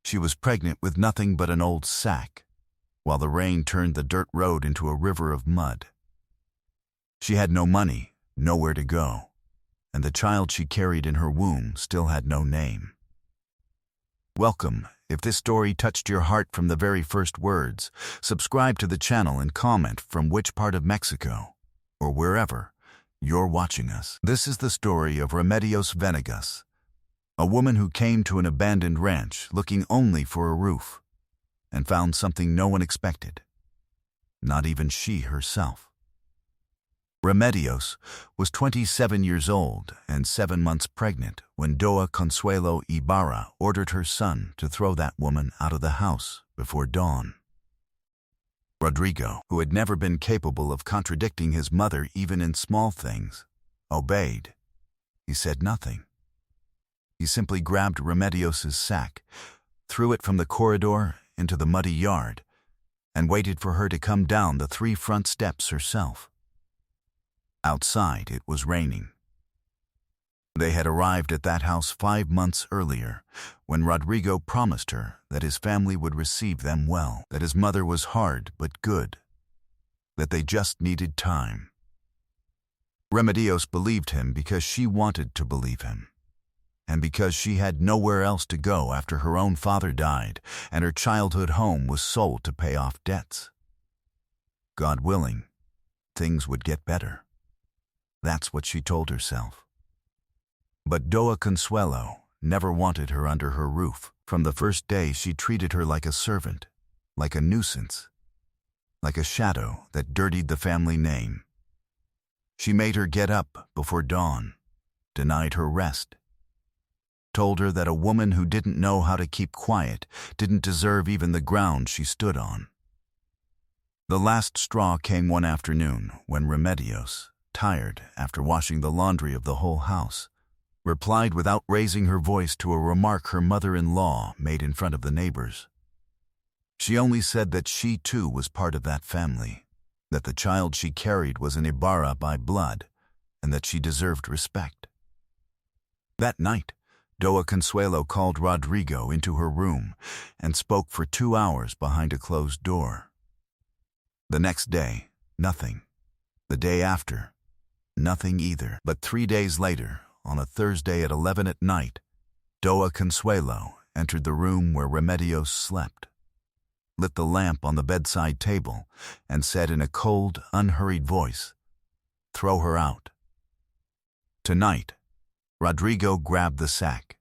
She was pregnant with nothing but an old sack, while the rain turned the dirt road into a river of mud. She had no money, nowhere to go, and the child she carried in her womb still had no name. Welcome. If this story touched your heart from the very first words, subscribe to the channel and comment from which part of Mexico, or wherever, you're watching us. This is the story of Remedios Venegas, a woman who came to an abandoned ranch looking only for a roof, and found something no one expected, not even she herself. Remedios was 27 years old and 7 months pregnant when Doa Consuelo Ibarra ordered her son to throw that woman out of the house before dawn. Rodrigo, who had never been capable of contradicting his mother even in small things, obeyed. He said nothing. He simply grabbed Remedios' sack, threw it from the corridor into the muddy yard, and waited for her to come down the 3 front steps herself. Outside, it was raining. They had arrived at that house 5 months earlier, when Rodrigo promised her that his family would receive them well, that his mother was hard but good, that they just needed time. Remedios believed him because she wanted to believe him, and because she had nowhere else to go after her own father died and her childhood home was sold to pay off debts. God willing, things would get better. That's what she told herself. But Doa Consuelo never wanted her under her roof. From the first day, she treated her like a servant, like a nuisance, like a shadow that dirtied the family name. She made her get up before dawn, denied her rest, told her that a woman who didn't know how to keep quiet didn't deserve even the ground she stood on. The last straw came one afternoon when Remedios, tired after washing the laundry of the whole house, replied without raising her voice to a remark her mother-in-law made in front of the neighbors. She only said that she too was part of that family, that the child she carried was an Ibarra by blood, and that she deserved respect. That night, Doa Consuelo called Rodrigo into her room and spoke for 2 hours behind a closed door. The next day, nothing. The day after, nothing either. But 3 days later, on a Thursday at 11 at night, Doa Consuelo entered the room where Remedios slept, lit the lamp on the bedside table, and said in a cold, unhurried voice, "Throw her out." Tonight, Rodrigo grabbed the sack.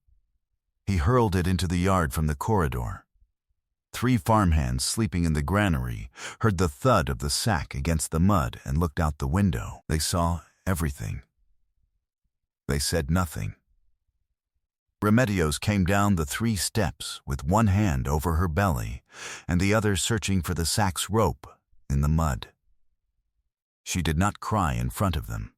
He hurled it into the yard from the corridor. 3 farmhands sleeping in the granary heard the thud of the sack against the mud and looked out the window. They saw everything. They said nothing. Remedios came down the 3 steps with one hand over her belly and the other searching for the sack's rope in the mud. She did not cry in front of them.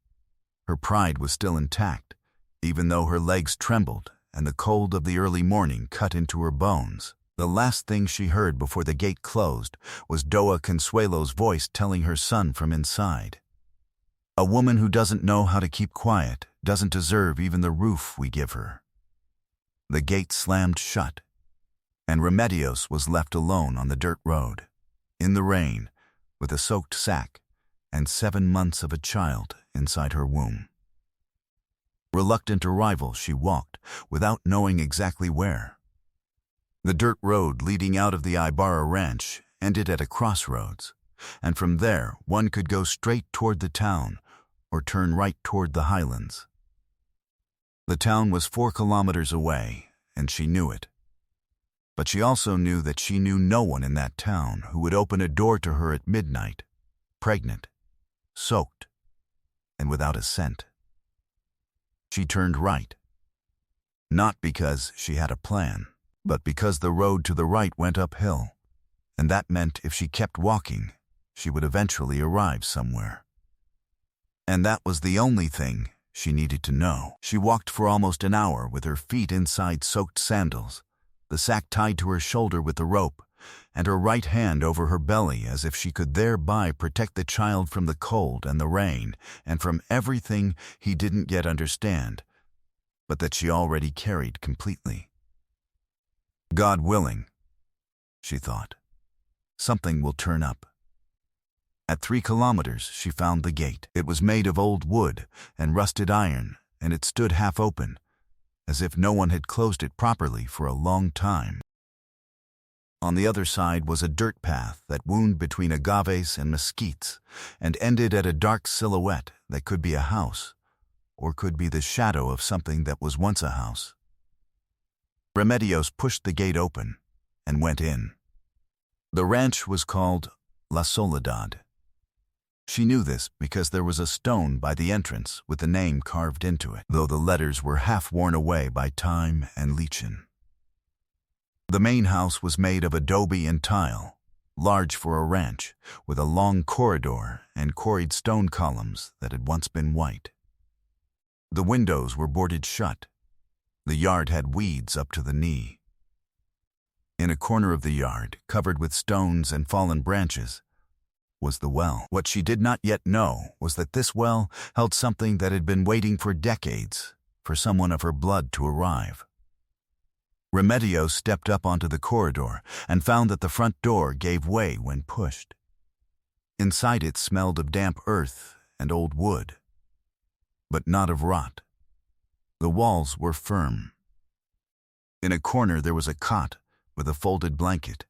Her pride was still intact, even though her legs trembled and the cold of the early morning cut into her bones. The last thing she heard before the gate closed was Doa Consuelo's voice telling her son from inside, "A woman who doesn't know how to keep quiet doesn't deserve even the roof we give her." The gate slammed shut, and Remedios was left alone on the dirt road, in the rain, with a soaked sack and 7 months of a child inside her womb. Reluctant arrival, she walked, without knowing exactly where. The dirt road leading out of the Ibarra ranch ended at a crossroads, and from there one could go straight toward the town or turn right toward the highlands. The town was 4 kilometers away, and she knew it. But she also knew that she knew no one in that town who would open a door to her at midnight, pregnant, soaked, and without a cent. She turned right, not because she had a plan, but because the road to the right went uphill, and that meant if she kept walking, she would eventually arrive somewhere. And that was the only thing she needed to know. She walked for almost an hour with her feet inside soaked sandals, the sack tied to her shoulder with the rope, and her right hand over her belly as if she could thereby protect the child from the cold and the rain and from everything he didn't yet understand, but that she already carried completely. God willing, she thought, something will turn up. At 3 kilometers, she found the gate. It was made of old wood and rusted iron, and it stood half open, as if no one had closed it properly for a long time. On the other side was a dirt path that wound between agaves and mesquites and ended at a dark silhouette that could be a house, or could be the shadow of something that was once a house. Remedios pushed the gate open and went in. The ranch was called La Soledad. She knew this because there was a stone by the entrance with the name carved into it, though the letters were half worn away by time and lichen. The main house was made of adobe and tile, large for a ranch, with a long corridor and quarried stone columns that had once been white. The windows were boarded shut. The yard had weeds up to the knee. In a corner of the yard, covered with stones and fallen branches, was the well. What she did not yet know was that this well held something that had been waiting for decades for someone of her blood to arrive. Remedios stepped up onto the corridor and found that the front door gave way when pushed. Inside it smelled of damp earth and old wood, but not of rot. The walls were firm. In a corner there was a cot with a folded blanket,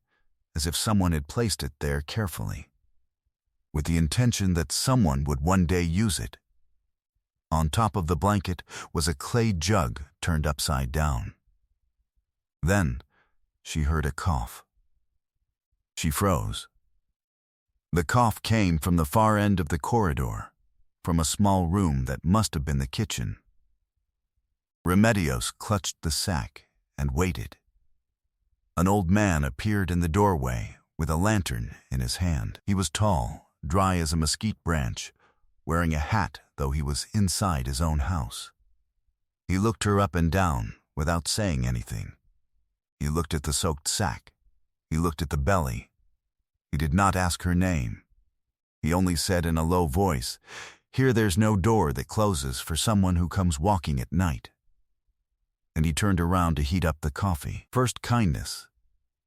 as if someone had placed it there carefully, with the intention that someone would one day use it. On top of the blanket was a clay jug turned upside down. Then she heard a cough. She froze. The cough came from the far end of the corridor, from a small room that must have been the kitchen. Remedios clutched the sack and waited. An old man appeared in the doorway with a lantern in his hand. He was tall, dry as a mesquite branch, wearing a hat though he was inside his own house. He looked her up and down without saying anything. He looked at the soaked sack. He looked at the belly. He did not ask her name. He only said in a low voice, "Here there's no door that closes for someone who comes walking at night." And he turned around to heat up the coffee. First kindness,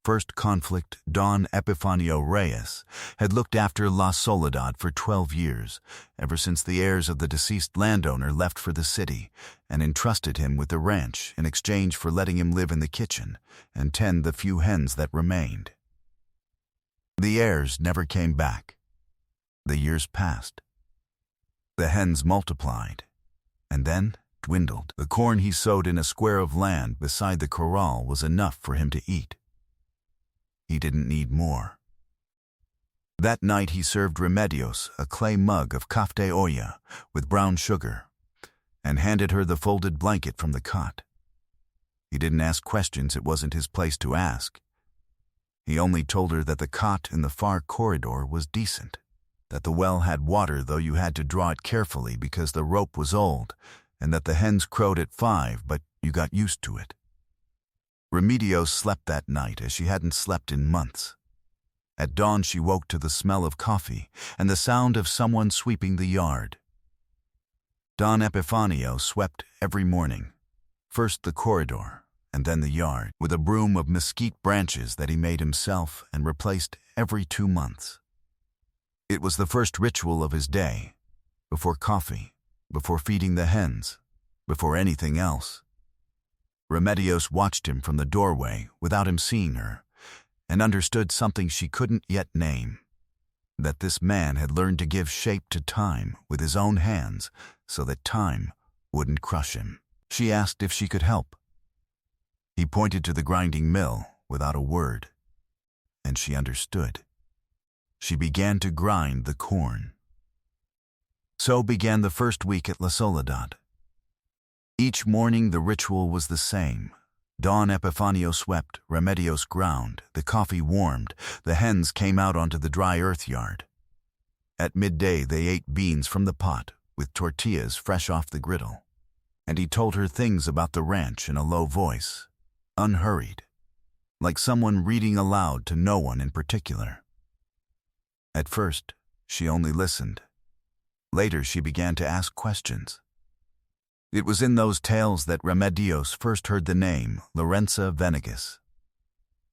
first conflict. Don Epifanio Reyes had looked after La Soledad for 12 years, ever since the heirs of the deceased landowner left for the city and entrusted him with the ranch in exchange for letting him live in the kitchen and tend the few hens that remained. The heirs never came back. The years passed. The hens multiplied, and then dwindled. The corn he sowed in a square of land beside the corral was enough for him to eat. He didn't need more. That night he served Remedios a clay mug of café olla with brown sugar and handed her the folded blanket from the cot. He didn't ask questions it wasn't his place to ask. He only told her that the cot in the far corridor was decent, that the well had water though you had to draw it carefully because the rope was old, and that the hens crowed at 5, but you got used to it. Remedios slept that night as she hadn't slept in months. At dawn she woke to the smell of coffee and the sound of someone sweeping the yard. Don Epifanio swept every morning, first the corridor and then the yard, with a broom of mesquite branches that he made himself and replaced every 2 months. It was the first ritual of his day, before coffee, before feeding the hens, before anything else. Remedios watched him from the doorway without him seeing her, and understood something she couldn't yet name, that this man had learned to give shape to time with his own hands so that time wouldn't crush him. She asked if she could help. He pointed to the grinding mill without a word, and she understood. She began to grind the corn. So began the first week at La Soledad. Each morning the ritual was the same. Don Epifanio swept, Remedios ground, the coffee warmed, the hens came out onto the dry earth yard. At midday they ate beans from the pot, with tortillas fresh off the griddle. And he told her things about the ranch in a low voice, unhurried, like someone reading aloud to no one in particular. At first, she only listened. Later she began to ask questions. It was in those tales that Remedios first heard the name Lorenza Venegas.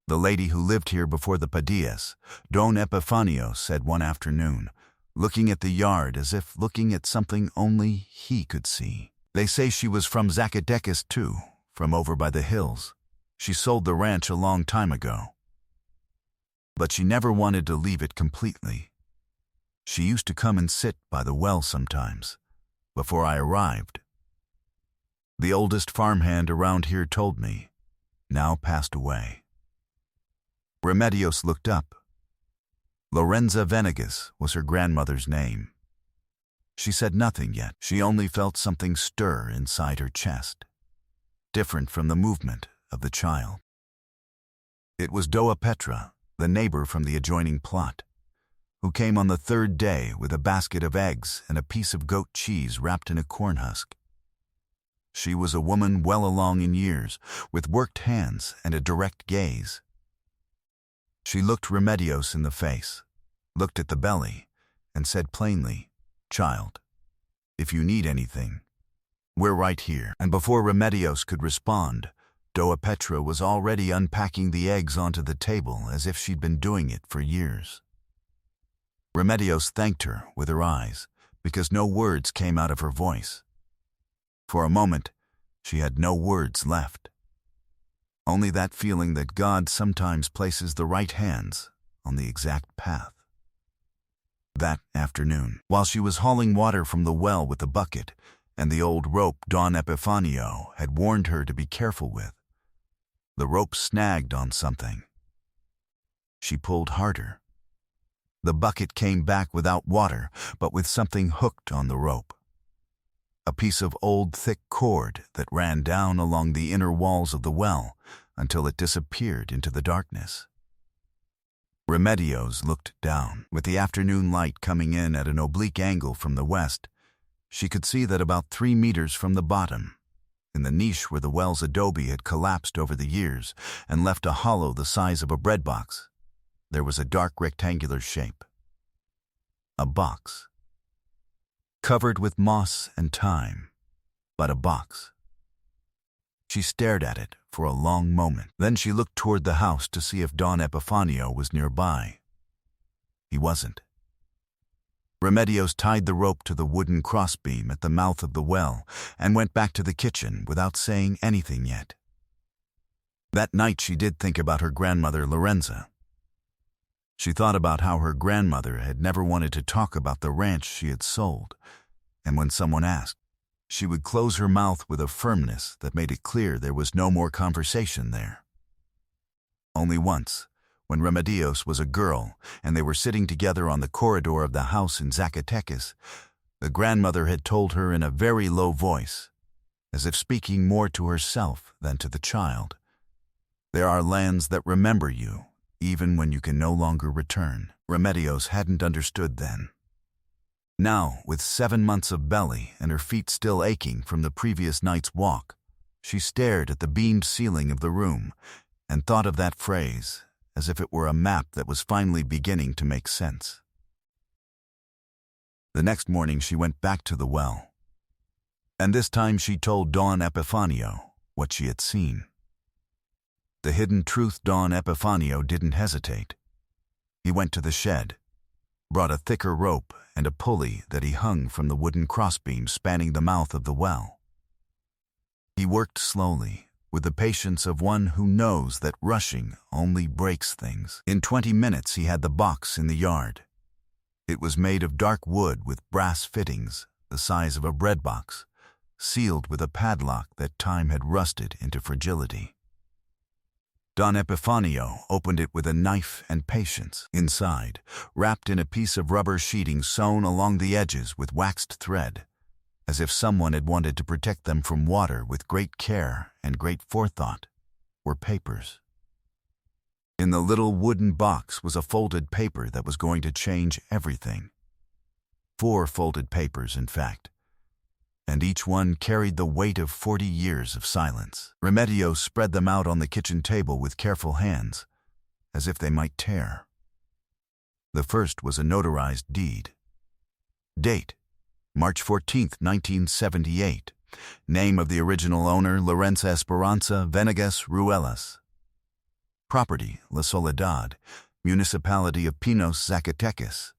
The lady who lived here before the Padillas, Don Epifanio, said one afternoon, looking at the yard as if looking at something only he could see. They say she was from Zacatecas too, from over by the hills. She sold the ranch a long time ago. But she never wanted to leave it completely. She used to come and sit by the well sometimes, before I arrived. The oldest farmhand around here told me, now passed away. Remedios looked up. Lorenza Venegas was her grandmother's name. She said nothing yet. She only felt something stir inside her chest, different from the movement of the child. It was Doa Petra, the neighbor from the adjoining plot, who came on the third day with a basket of eggs and a piece of goat cheese wrapped in a corn husk. She was a woman well along in years, with worked hands and a direct gaze. She looked Remedios in the face, looked at the belly, and said plainly, "Child, if you need anything, we're right here." And before Remedios could respond, Doa Petra was already unpacking the eggs onto the table as if she'd been doing it for years. Remedios thanked her with her eyes, because no words came out of her voice. For a moment, she had no words left. Only that feeling that God sometimes places the right hands on the exact path. That afternoon, while she was hauling water from the well with the bucket and the old rope Don Epifanio had warned her to be careful with, the rope snagged on something. She pulled harder. The bucket came back without water, but with something hooked on the rope. A piece of old thick cord that ran down along the inner walls of the well until it disappeared into the darkness. Remedios looked down. With the afternoon light coming in at an oblique angle from the west, she could see that about 3 meters from the bottom, in the niche where the well's adobe had collapsed over the years and left a hollow the size of a bread box, there was a dark rectangular shape. A box. Covered with moss and time, but a box. She stared at it for a long moment. Then she looked toward the house to see if Don Epifanio was nearby. He wasn't. Remedios tied the rope to the wooden crossbeam at the mouth of the well and went back to the kitchen without saying anything yet. That night she did think about her grandmother Lorenza. She thought about how her grandmother had never wanted to talk about the ranch she had sold, and when someone asked, she would close her mouth with a firmness that made it clear there was no more conversation there. Only once, when Remedios was a girl and they were sitting together on the corridor of the house in Zacatecas, the grandmother had told her in a very low voice, as if speaking more to herself than to the child, "There are lands that remember you, even when you can no longer return." Remedios hadn't understood then. Now, with 7 months of belly and her feet still aching from the previous night's walk, she stared at the beamed ceiling of the room and thought of that phrase as if it were a map that was finally beginning to make sense. The next morning she went back to the well, and this time she told Don Epifanio what she had seen. The hidden truth Don Epifanio didn't hesitate. He went to the shed, brought a thicker rope and a pulley that he hung from the wooden crossbeam spanning the mouth of the well. He worked slowly, with the patience of one who knows that rushing only breaks things. In 20 minutes he had the box in the yard. It was made of dark wood with brass fittings, the size of a bread box, sealed with a padlock that time had rusted into fragility. Don Epifanio opened it with a knife and patience. Inside, wrapped in a piece of rubber sheeting sewn along the edges with waxed thread, as if someone had wanted to protect them from water with great care and great forethought, were papers. In the little wooden box was a folded paper that was going to change everything. 4 folded papers, in fact, and each one carried the weight of 40 years of silence. Remedios spread them out on the kitchen table with careful hands, as if they might tear. The first was a notarized deed. Date: March 14, 1978. Name of the original owner: Lorenza Esperanza Venegas Ruelas. Property, La Soledad, Municipality of Pinos, Zacatecas.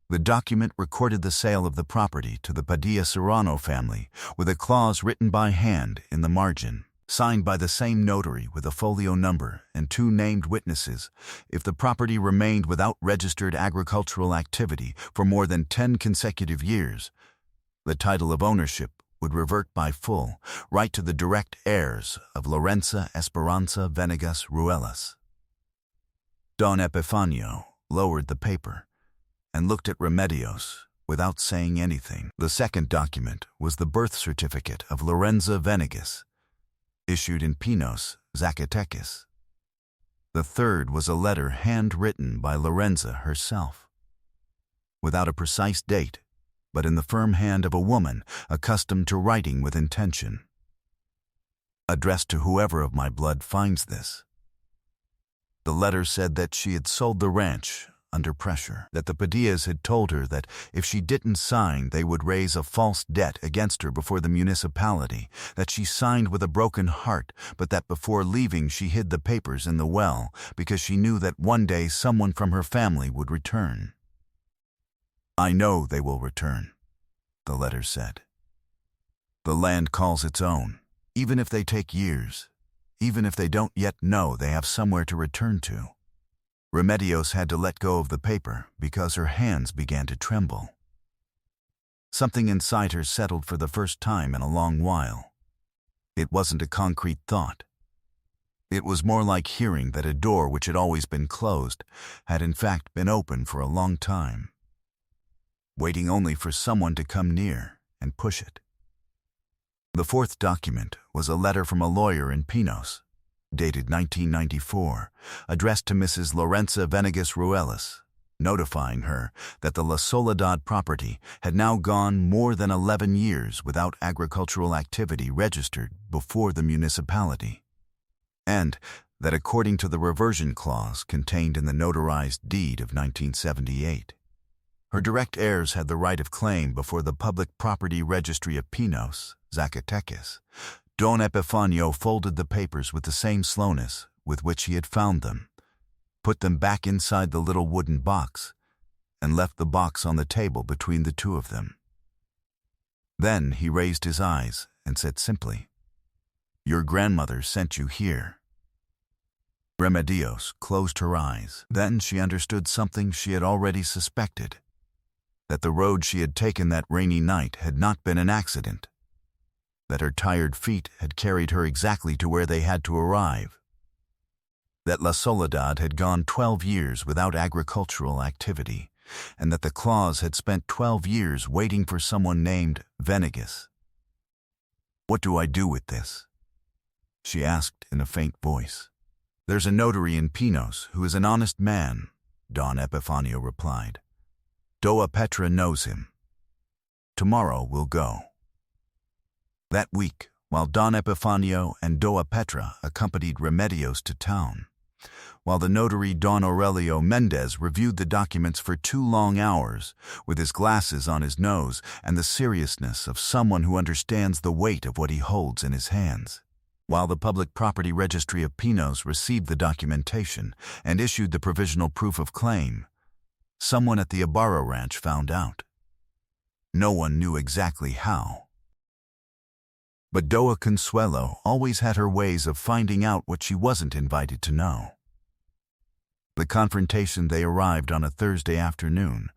The document recorded the sale of the property to the Padilla Serrano family with a clause written by hand in the margin, signed by the same notary with a folio number and 2 named witnesses. If the property remained without registered agricultural activity for more than 10 consecutive years, the title of ownership would revert by full right to the direct heirs of Lorenza Esperanza Venegas Ruelas. Don Epifanio lowered the paper and looked at Remedios without saying anything. The second document was the birth certificate of Lorenza Venegas, issued in Pinos, Zacatecas. The third was a letter handwritten by Lorenza herself, without a precise date, but in the firm hand of a woman accustomed to writing with intention. Addressed to whoever of my blood finds this. The letter said that she had sold the ranch under pressure, that the Padillas had told her that if she didn't sign, they would raise a false debt against her before the municipality, that she signed with a broken heart, but that before leaving she hid the papers in the well because she knew that one day someone from her family would return. "I know they will return," the letter said. "The land calls its own, even if they take years, even if they don't yet know they have somewhere to return to." Remedios had to let go of the paper because her hands began to tremble. Something inside her settled for the first time in a long while. It wasn't a concrete thought. It was more like hearing that a door which had always been closed had in fact been open for a long time, waiting only for someone to come near and push it. The fourth document was a letter from a lawyer in Pinos, dated 1994, addressed to Mrs. Lorenza Venegas Ruelas, notifying her that the La Soledad property had now gone more than 11 years without agricultural activity registered before the municipality, and that according to the reversion clause contained in the notarized deed of 1978, her direct heirs had the right of claim before the Public Property Registry of Pinos, Zacatecas. Don Epifanio folded the papers with the same slowness with which he had found them, put them back inside the little wooden box, and left the box on the table between the two of them. Then he raised his eyes and said simply, "Your grandmother sent you here." Remedios closed her eyes. Then she understood something she had already suspected, that the road she had taken that rainy night had not been an accident, that her tired feet had carried her exactly to where they had to arrive, that La Soledad had gone 12 years without agricultural activity, and that the clause had spent 12 years waiting for someone named Venegas. "What do I do with this?" she asked in a faint voice. "There's a notary in Pinos who is an honest man," Don Epifanio replied. "Doa Petra knows him. Tomorrow we'll go." That week, while Don Epifanio and Doa Petra accompanied Remedios to town, while the notary Don Aurelio Mendez reviewed the documents for 2 long hours, with his glasses on his nose and the seriousness of someone who understands the weight of what he holds in his hands, while the Public Property Registry of Pinos received the documentation and issued the provisional proof of claim, someone at the Ibarra Ranch found out. No one knew exactly how. But Doa Consuelo always had her ways of finding out what she wasn't invited to know. The confrontation they arrived on a Thursday afternoon,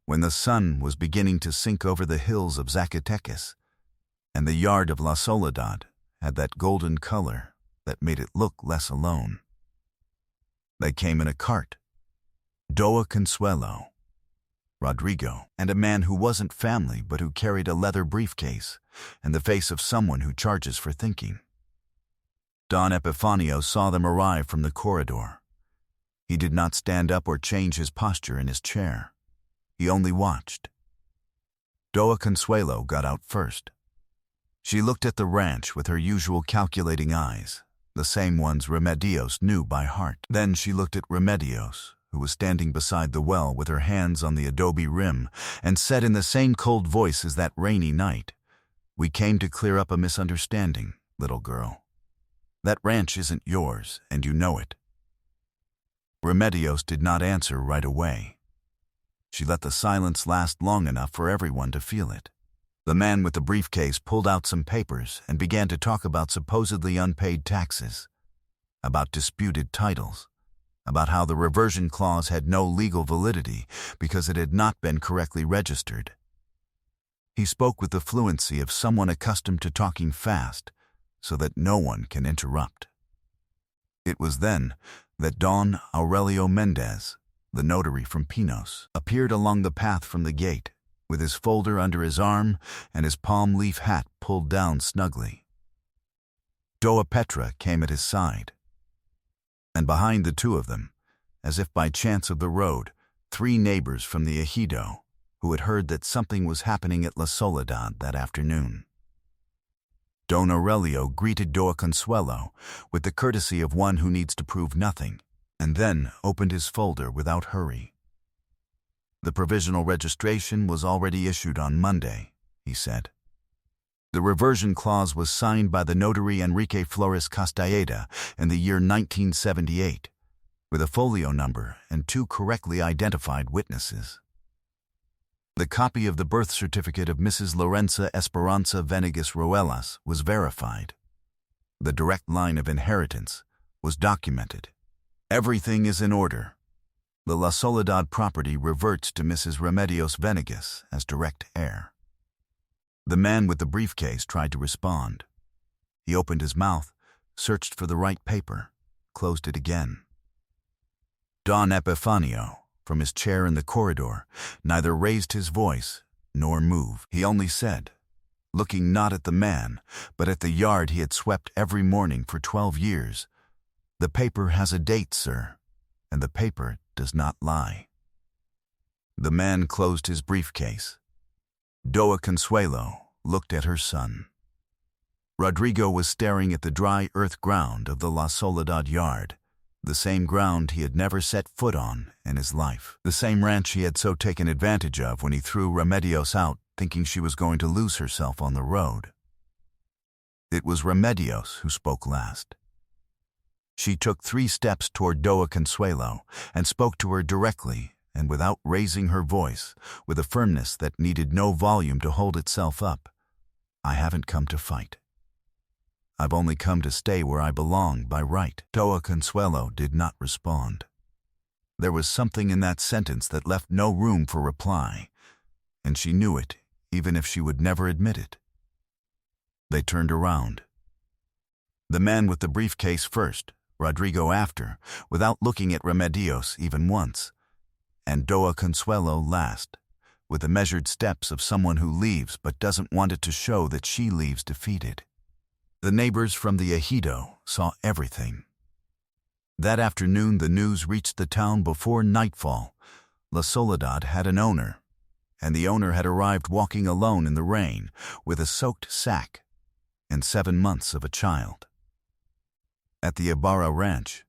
when the sun was beginning to sink over the hills of Zacatecas, and the yard of La Soledad had that golden color that made it look less alone. They came in a cart. Doa Consuelo, Rodrigo, and a man who wasn't family but who carried a leather briefcase and the face of someone who charges for thinking. Don Epifanio saw them arrive from the corridor. He did not stand up or change his posture in his chair. He only watched. Doa Consuelo got out first. She looked at the ranch with her usual calculating eyes, the same ones Remedios knew by heart. Then she looked at Remedios, who was standing beside the well with her hands on the adobe rim, and said in the same cold voice as that rainy night, "We came to clear up a misunderstanding, little girl. That ranch isn't yours, and you know it. Remedios did not answer right away. She let the silence last long enough for everyone to feel it. The man with the briefcase pulled out some papers and began to talk about supposedly unpaid taxes, about disputed titles, about how the reversion clause had no legal validity because it had not been correctly registered. He spoke with the fluency of someone accustomed to talking fast so that no one can interrupt. It was then that Don Aurelio Mendez, the notary from Pinos, appeared along the path from the gate, with his folder under his arm and his palm leaf hat pulled down snugly. Doa Petra came at his side. And behind the two of them, as if by chance of the road, 3 neighbors from the ejido, who had heard that something was happening at La Soledad that afternoon. Don Aurelio greeted Doa Consuelo with the courtesy of one who needs to prove nothing, and then opened his folder without hurry. The provisional registration was already issued on Monday, he said. The reversion clause was signed by the notary Enrique Flores Castañeda in the year 1978, with a folio number and 2 correctly identified witnesses. The copy of the birth certificate of Mrs. Lorenza Esperanza Venegas Ruelas was verified. The direct line of inheritance was documented. Everything is in order. The La Soledad property reverts to Mrs. Remedios Venegas as direct heir. The man with the briefcase tried to respond. He opened his mouth, searched for the right paper, closed it again. Don Epifanio, from his chair in the corridor, neither raised his voice nor moved. He only said, looking not at the man, but at the yard he had swept every morning for 12 years, "The paper has a date, sir, and the paper does not lie." The man closed his briefcase. Doa Consuelo looked at her son. Rodrigo was staring at the dry earth ground of the La Soledad yard, the same ground he had never set foot on in his life, the same ranch he had so taken advantage of when he threw Remedios out, thinking she was going to lose herself on the road. It was Remedios who spoke last. She took 3 steps toward Doa Consuelo and spoke to her directly and without raising her voice, with a firmness that needed no volume to hold itself up. "I haven't come to fight. I've only come to stay where I belong by right." Doa Consuelo did not respond. There was something in that sentence that left no room for reply, and she knew it even if she would never admit it. They turned around. The man with the briefcase first, Rodrigo after, without looking at Remedios even once, and Doa Consuelo last, with the measured steps of someone who leaves but doesn't want it to show that she leaves defeated. The neighbors from the ejido saw everything. That afternoon the news reached the town before nightfall. La Soledad had an owner, and the owner had arrived walking alone in the rain with a soaked sack and 7 months of a child. At the Ibarra ranch,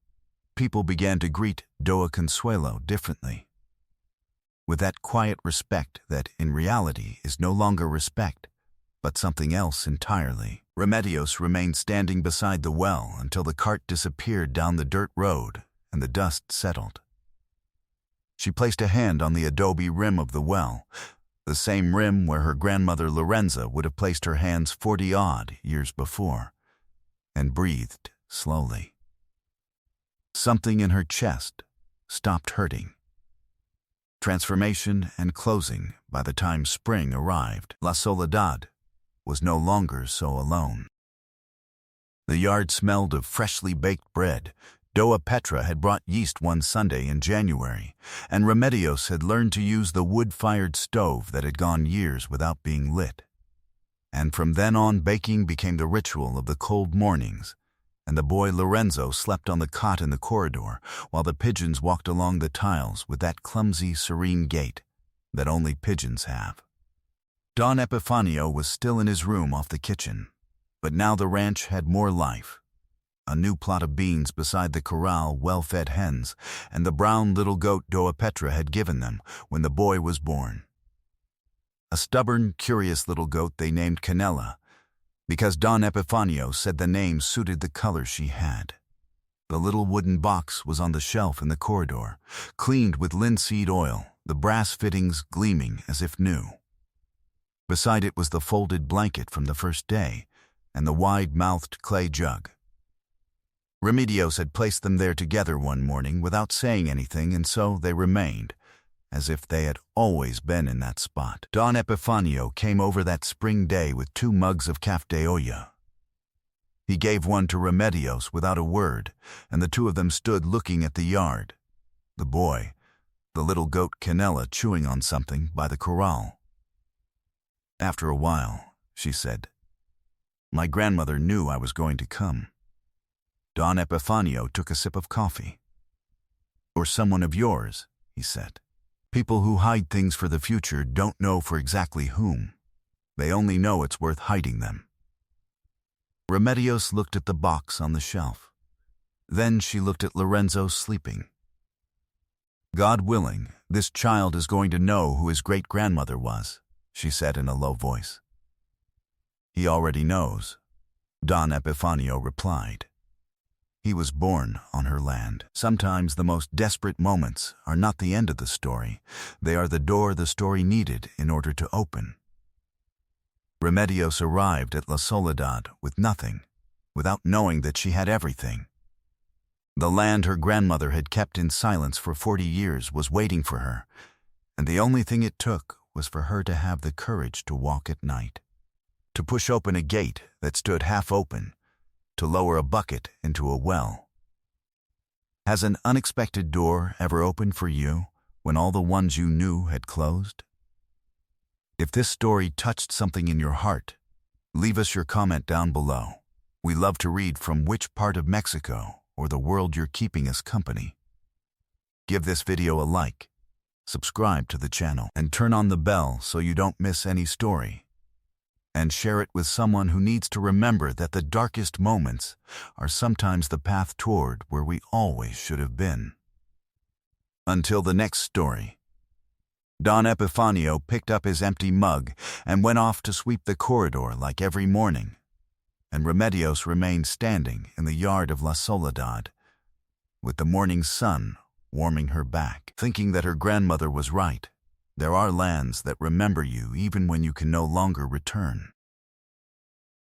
people began to greet Doa Consuelo differently, with that quiet respect that in reality is no longer respect, but something else entirely. Remedios remained standing beside the well until the cart disappeared down the dirt road and the dust settled. She placed a hand on the adobe rim of the well, the same rim where her grandmother Lorenza would have placed her hands 40-odd years before, and breathed slowly. Something in her chest stopped hurting. Transformation and closing by the time spring arrived. La Soledad was no longer so alone. The yard smelled of freshly baked bread. Doa Petra had brought yeast one Sunday in January, and Remedios had learned to use the wood-fired stove that had gone years without being lit. And from then on baking became the ritual of the cold mornings, and the boy Lorenzo slept on the cot in the corridor while the pigeons walked along the tiles with that clumsy, serene gait that only pigeons have. Don Epifanio was still in his room off the kitchen, but now the ranch had more life. A new plot of beans beside the corral, well-fed hens, and the brown little goat Doa Petra had given them when the boy was born. A stubborn, curious little goat they named Canela, because Don Epifanio said the name suited the color she had. The little wooden box was on the shelf in the corridor, cleaned with linseed oil, the brass fittings gleaming as if new. Beside it was the folded blanket from the first day and the wide-mouthed clay jug. Remedios had placed them there together one morning without saying anything, and so they remained, as if they had always been in that spot. Don Epifanio came over that spring day with 2 mugs of café de olla. He gave one to Remedios without a word, and the 2 of them stood looking at the yard. The boy, the little goat Canella, chewing on something by the corral. After a while, she said, "My grandmother knew I was going to come." Don Epifanio took a sip of coffee. "Or someone of yours," he said. "People who hide things for the future don't know for exactly whom. They only know it's worth hiding them." Remedios looked at the box on the shelf. Then she looked at Lorenzo sleeping. "God willing, this child is going to know who his great-grandmother was," she said in a low voice. "He already knows," Don Epifanio replied. "He was born on her land." Sometimes the most desperate moments are not the end of the story. They are the door the story needed in order to open. Remedios arrived at La Soledad with nothing, without knowing that she had everything. The land her grandmother had kept in silence for 40 years was waiting for her, and the only thing it took was for her to have the courage to walk at night, to push open a gate that stood half open, to lower a bucket into a well. Has an unexpected door ever opened for you when all the ones you knew had closed? If this story touched something in your heart, leave us your comment down below. We love to read from which part of Mexico or the world you're keeping us company. Give this video a like, subscribe to the channel, and turn on the bell so you don't miss any story. And share it with someone who needs to remember that the darkest moments are sometimes the path toward where we always should have been. Until the next story. Don Epifanio picked up his empty mug and went off to sweep the corridor like every morning, and Remedios remained standing in the yard of La Soledad, with the morning sun warming her back, thinking that her grandmother was right. There are lands that remember you even when you can no longer return.